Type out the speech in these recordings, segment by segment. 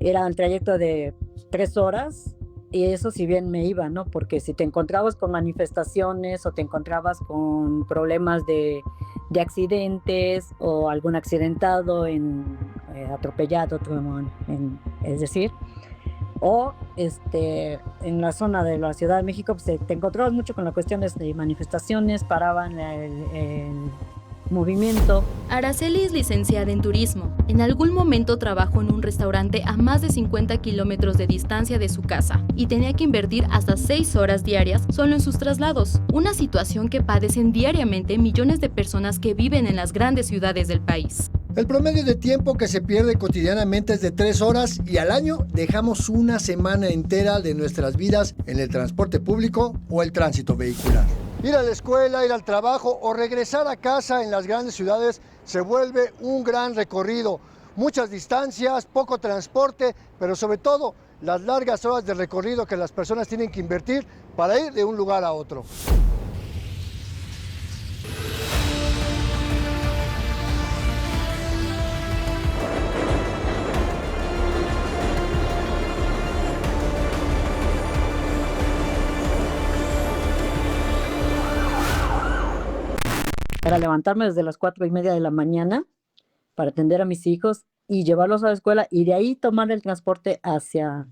Era un trayecto de 3 horas y eso si bien me iba, ¿no? Porque si te encontrabas con manifestaciones o te encontrabas con problemas de accidentes o algún accidentado atropellado, es decir, o en la zona de la Ciudad de México, pues te encontrabas mucho con las cuestiones de manifestaciones, paraban el movimiento. Araceli es licenciada en turismo. En algún momento trabajó en un restaurante a más de 50 kilómetros de distancia de su casa y tenía que invertir hasta 6 horas diarias solo en sus traslados, una situación que padecen diariamente millones de personas que viven en las grandes ciudades del país. El promedio de tiempo que se pierde cotidianamente es de 3 horas y al año dejamos una semana entera de nuestras vidas en el transporte público o el tránsito vehicular. Ir a la escuela, ir al trabajo o regresar a casa en las grandes ciudades se vuelve un gran recorrido. Muchas distancias, poco transporte, pero sobre todo las largas horas de recorrido que las personas tienen que invertir para ir de un lugar a otro. Era levantarme desde las 4:30 de la mañana para atender a mis hijos y llevarlos a la escuela y de ahí tomar el transporte hacia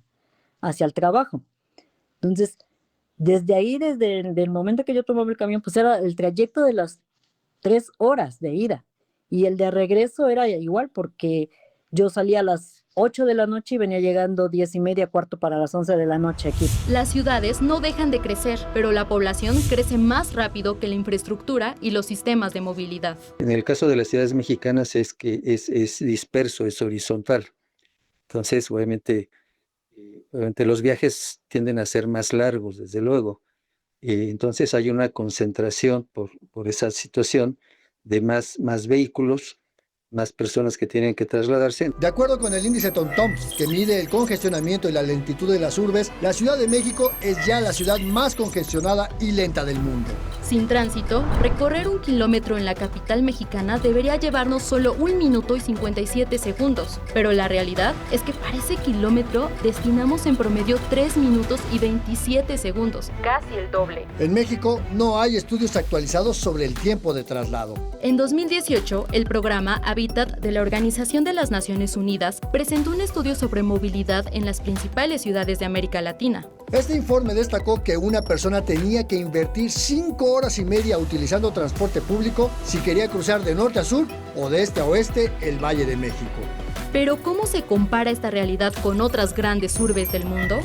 el trabajo. Entonces, desde ahí, desde el momento que yo tomaba el camión, pues era el trayecto de las 3 horas de ida. Y el de regreso era igual, porque yo salía a las 8 de la noche y venía llegando 10:30, cuarto para las 11 de la noche aquí. Las ciudades no dejan de crecer, pero la población crece más rápido que la infraestructura y los sistemas de movilidad. En el caso de las ciudades mexicanas es que es disperso, es horizontal. Entonces, obviamente los viajes tienden a ser más largos, desde luego. Entonces hay una concentración por esa situación de más vehículos, más personas que tienen que trasladarse. De acuerdo con el índice TomTom, que mide el congestionamiento y la lentitud de las urbes, la Ciudad de México es ya la ciudad más congestionada y lenta del mundo. Sin tránsito, recorrer 1 kilómetro en la capital mexicana debería llevarnos solo 1 minuto y 57 segundos, pero la realidad es que para ese kilómetro destinamos en promedio 3 minutos y 27 segundos, casi el doble. En México no hay estudios actualizados sobre el tiempo de traslado. En 2018, el programa Habitat de la Organización de las Naciones Unidas presentó un estudio sobre movilidad en las principales ciudades de América Latina. Este informe destacó que una persona tenía que invertir 5 horas y media utilizando transporte público si quería cruzar de norte a sur o de este a oeste el Valle de México. Pero ¿cómo se compara esta realidad con otras grandes urbes del mundo?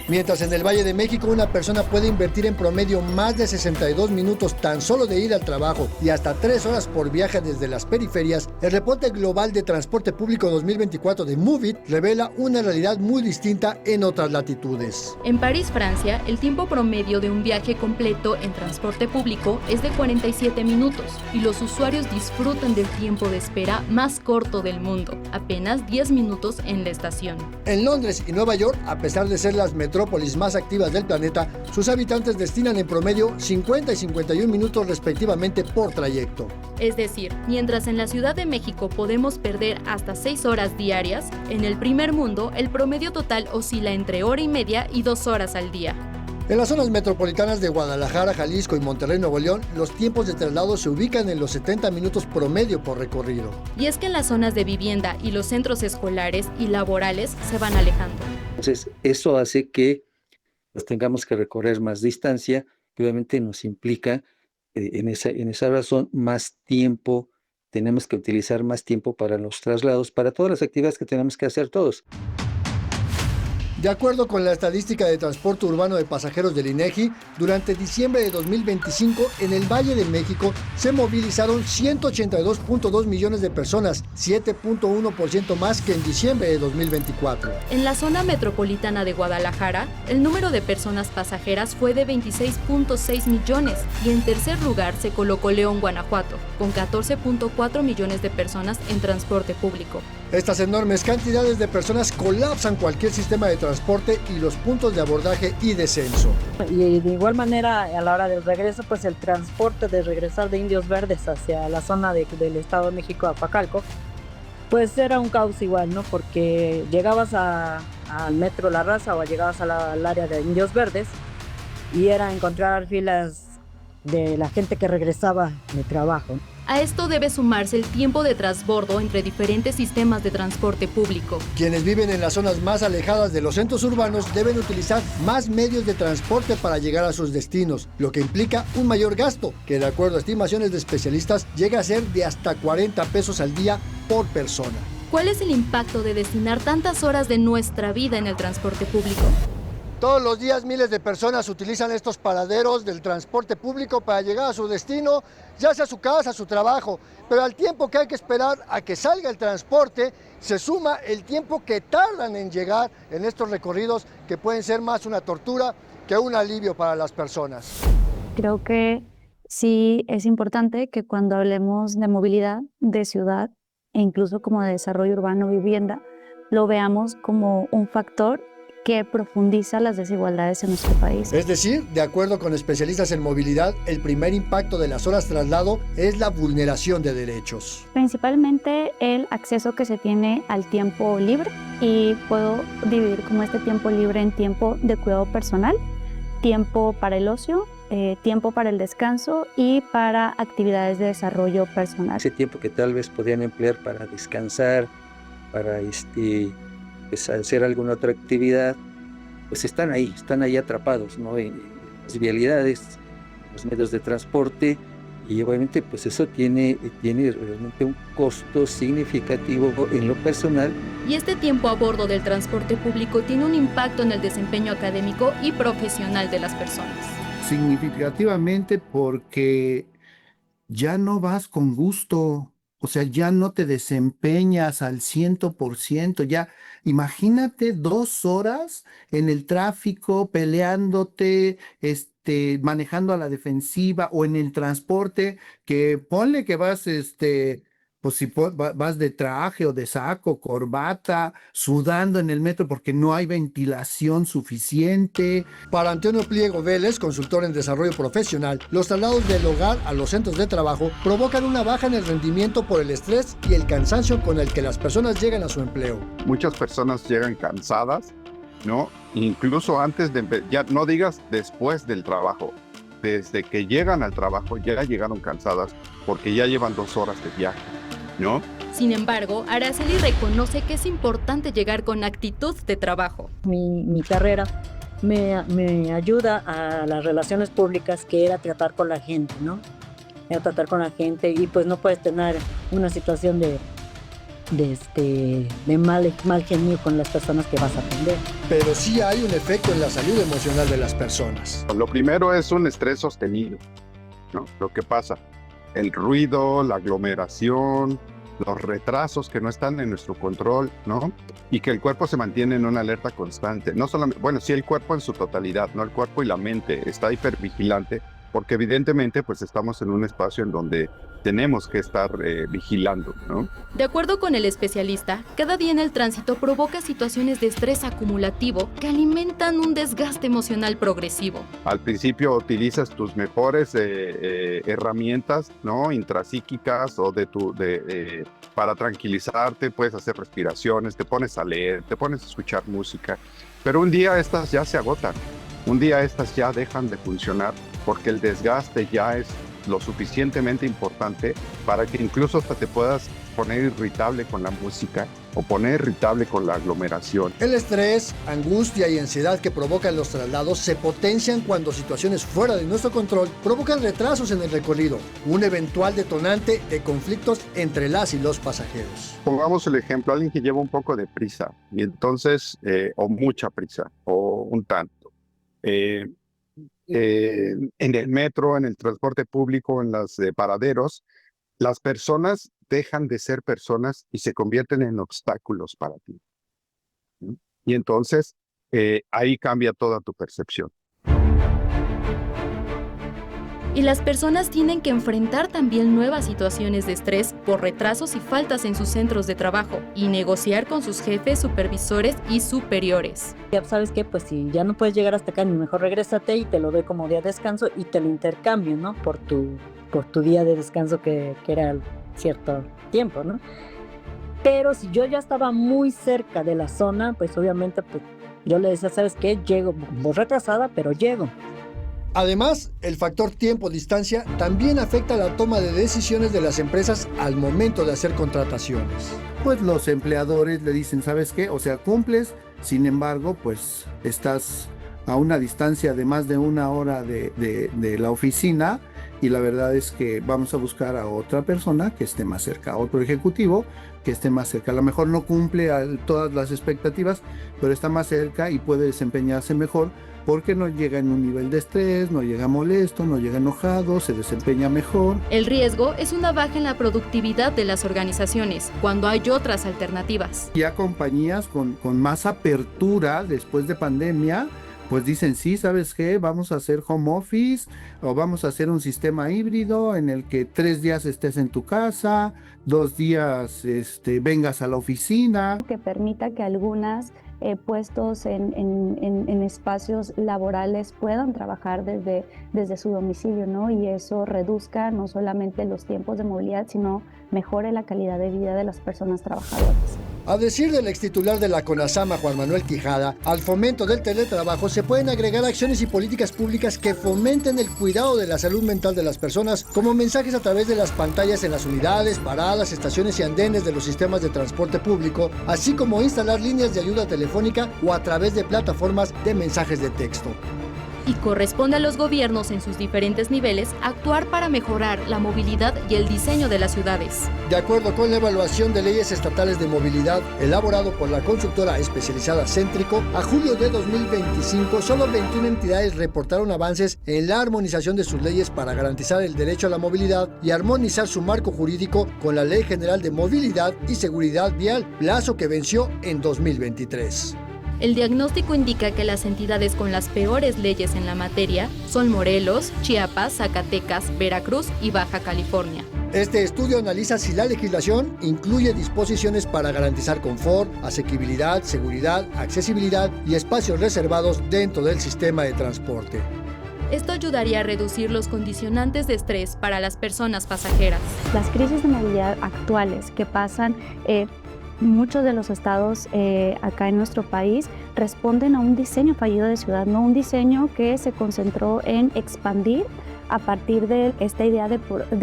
Mientras en el Valle de México una persona puede invertir en promedio más de 62 minutos tan solo de ir al trabajo y hasta 3 horas por viaje desde las periferias, el reporte global de transporte público 2024 de Movit revela una realidad muy distinta en otras latitudes. En París, Francia, el tiempo promedio de un viaje completo en transporte público es de 47 minutos y los usuarios disfrutan del tiempo de espera más corto del mundo, apenas 10 minutos en la estación. En Londres y Nueva York, a pesar de ser las metrópolis más activas del planeta, sus habitantes destinan en promedio 50 y 51 minutos respectivamente por trayecto. Es decir, mientras en la Ciudad de México podemos perder hasta 6 horas diarias, en el primer mundo el promedio total oscila entre hora y media y 2 horas al día. En las zonas metropolitanas de Guadalajara, Jalisco y Monterrey, Nuevo León, los tiempos de traslado se ubican en los 70 minutos promedio por recorrido. Y es que en las zonas de vivienda y los centros escolares y laborales se van alejando. Entonces, eso hace que pues, tengamos que recorrer más distancia, que obviamente nos implica, en esa razón, más tiempo. Tenemos que utilizar más tiempo para los traslados, para todas las actividades que tenemos que hacer todos. De acuerdo con la estadística de transporte urbano de pasajeros del INEGI, durante diciembre de 2025 en el Valle de México se movilizaron 182.2 millones de personas, 7.1% más que en diciembre de 2024. En la zona metropolitana de Guadalajara, el número de personas pasajeras fue de 26.6 millones y en tercer lugar se colocó León, Guanajuato, con 14.4 millones de personas en transporte público. Estas enormes cantidades de personas colapsan cualquier sistema de transporte y los puntos de abordaje y descenso. Y de igual manera, a la hora del regreso, pues el transporte de regresar de Indios Verdes hacia la zona del Estado de México, Apacalco, Pues era un caos igual, ¿no? Porque llegabas al metro La Raza o llegabas al área de Indios Verdes y era encontrar filas de la gente que regresaba de trabajo. A esto debe sumarse el tiempo de transbordo entre diferentes sistemas de transporte público. Quienes viven en las zonas más alejadas de los centros urbanos deben utilizar más medios de transporte para llegar a sus destinos, lo que implica un mayor gasto, que de acuerdo a estimaciones de especialistas llega a ser de hasta 40 pesos al día por persona. ¿Cuál es el impacto de destinar tantas horas de nuestra vida en el transporte público? Todos los días miles de personas utilizan estos paraderos del transporte público para llegar a su destino, ya sea a su casa, a su trabajo, pero al tiempo que hay que esperar a que salga el transporte, se suma el tiempo que tardan en llegar en estos recorridos que pueden ser más una tortura que un alivio para las personas. Creo que sí es importante que cuando hablemos de movilidad, de ciudad e incluso como de desarrollo urbano, vivienda, lo veamos como un factor que profundiza las desigualdades en nuestro país. Es decir, de acuerdo con especialistas en movilidad, el primer impacto de las horas traslado es la vulneración de derechos. Principalmente el acceso que se tiene al tiempo libre, y puedo dividir como este tiempo libre en tiempo de cuidado personal, tiempo para el ocio, tiempo para el descanso y para actividades de desarrollo personal. Ese tiempo que tal vez podían emplear para descansar, para pues, hacer alguna otra actividad, pues están ahí atrapados, ¿no? En las vialidades, los medios de transporte, y obviamente pues eso tiene realmente un costo significativo en lo personal. Y este tiempo a bordo del transporte público tiene un impacto en el desempeño académico y profesional de las personas. Significativamente porque ya no vas con gusto. O sea, ya no te desempeñas al 100%, ya imagínate 2 horas en el tráfico peleándote, manejando a la defensiva, o en el transporte, que ponle que vas, pues si vas de traje o de saco, corbata, sudando en el metro porque no hay ventilación suficiente. Para Antonio Pliego Vélez, consultor en desarrollo profesional, los traslados del hogar a los centros de trabajo provocan una baja en el rendimiento por el estrés y el cansancio con el que las personas llegan a su empleo. Muchas personas llegan cansadas, ¿no? Incluso antes de, ya no digas después del trabajo, desde que llegan al trabajo ya llegaron cansadas porque ya llevan 2 horas de viaje, ¿no? Sin embargo, Araceli reconoce que es importante llegar con actitud de trabajo. Mi carrera me ayuda a las relaciones públicas, que era tratar con la gente, ¿no? Era tratar con la gente, y pues no puedes tener una situación de mal genio con las personas que vas a atender. Pero sí hay un efecto en la salud emocional de las personas. Lo primero es un estrés sostenido, ¿no? Lo que pasa, el ruido, la aglomeración, los retrasos que no están en nuestro control, ¿no? Y que el cuerpo se mantiene en una alerta constante. No solamente, bueno, sí, el cuerpo en su totalidad, ¿no? El cuerpo y la mente está hipervigilante, porque evidentemente pues estamos en un espacio en donde tenemos que estar vigilando, ¿no? De acuerdo con el especialista, cada día en el tránsito provoca situaciones de estrés acumulativo que alimentan un desgaste emocional progresivo. Al principio utilizas tus mejores herramientas, ¿no? Intrapsíquicas o para tranquilizarte, puedes hacer respiraciones, te pones a leer, te pones a escuchar música, pero un día estas ya se agotan, un día estas ya dejan de funcionar porque el desgaste ya es lo suficientemente importante para que incluso hasta te puedas poner irritable con la música o poner irritable con la aglomeración. El estrés, angustia y ansiedad que provocan los traslados se potencian cuando situaciones fuera de nuestro control provocan retrasos en el recorrido, un eventual detonante de conflictos entre las y los pasajeros. Pongamos el ejemplo, alguien que lleva un poco de prisa y entonces, o mucha prisa, o un tanto. En el metro, en el transporte público, en los paraderos, las personas dejan de ser personas y se convierten en obstáculos para ti, ¿no? Y entonces ahí cambia toda tu percepción. Y las personas tienen que enfrentar también nuevas situaciones de estrés por retrasos y faltas en sus centros de trabajo y negociar con sus jefes, supervisores y superiores. Ya sabes que pues si ya no puedes llegar hasta acá, ni mejor regrésate y te lo doy como día de descanso y te lo intercambio, ¿no? Por tu día de descanso que era cierto tiempo, ¿no? Pero si yo ya estaba muy cerca de la zona, pues obviamente pues, yo le decía, ¿sabes qué? Llego, voy retrasada, pero llego. Además, el factor tiempo-distancia también afecta la toma de decisiones de las empresas al momento de hacer contrataciones. Pues los empleadores le dicen, ¿sabes qué? O sea, cumples, sin embargo, pues estás a una distancia de más de 1 hora de la oficina y la verdad es que vamos a buscar a otra persona que esté más cerca, a otro ejecutivo que esté más cerca. A lo mejor no cumple todas las expectativas, pero está más cerca y puede desempeñarse mejor porque no llega en un nivel de estrés, no llega molesto, no llega enojado, se desempeña mejor. El riesgo es una baja en la productividad de las organizaciones, cuando hay otras alternativas. Ya compañías con más apertura después de pandemia, pues dicen, sí, ¿sabes qué? Vamos a hacer home office o vamos a hacer un sistema híbrido en el que 3 días estés en tu casa, 2 días vengas a la oficina. Que permita que algunas puestos en espacios laborales puedan trabajar desde su domicilio, ¿no? Y eso reduzca no solamente los tiempos de movilidad, sino mejore la calidad de vida de las personas trabajadoras. A decir del extitular de la CONASAMA, Juan Manuel Quijada, al fomento del teletrabajo se pueden agregar acciones y políticas públicas que fomenten el cuidado de la salud mental de las personas, como mensajes a través de las pantallas en las unidades, paradas, estaciones y andenes de los sistemas de transporte público, así como instalar líneas de ayuda telefónica o a través de plataformas de mensajes de texto. Y corresponde a los gobiernos en sus diferentes niveles actuar para mejorar la movilidad y el diseño de las ciudades. De acuerdo con la evaluación de leyes estatales de movilidad elaborado por la consultora especializada Céntrico, a julio de 2025 solo 21 entidades reportaron avances en la armonización de sus leyes para garantizar el derecho a la movilidad y armonizar su marco jurídico con la Ley General de Movilidad y Seguridad Vial, plazo que venció en 2023. El diagnóstico indica que las entidades con las peores leyes en la materia son Morelos, Chiapas, Zacatecas, Veracruz y Baja California. Este estudio analiza si la legislación incluye disposiciones para garantizar confort, asequibilidad, seguridad, accesibilidad y espacios reservados dentro del sistema de transporte. Esto ayudaría a reducir los condicionantes de estrés para las personas pasajeras. Las crisis de movilidad actuales que pasan muchos de los estados acá en nuestro país responden a un diseño fallido de ciudad, no un diseño que se concentró en expandir a partir de esta idea de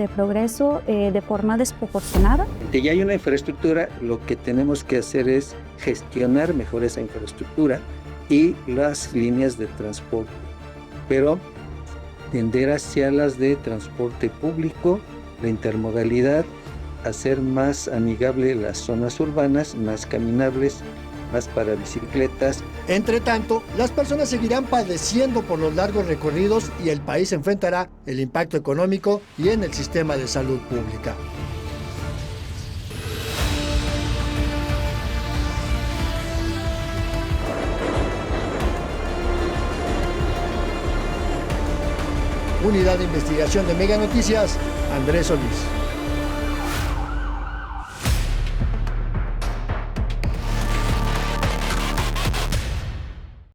progreso de forma desproporcionada. Ya hay una infraestructura, lo que tenemos que hacer es gestionar mejor esa infraestructura y las líneas de transporte, pero tender hacia las de transporte público, la intermodalidad, hacer más amigable las zonas urbanas, más caminables, más para bicicletas. Entre tanto, las personas seguirán padeciendo por los largos recorridos y el país enfrentará el impacto económico y en el sistema de salud pública. Unidad de Investigación de Mega Noticias, Andrés Solís.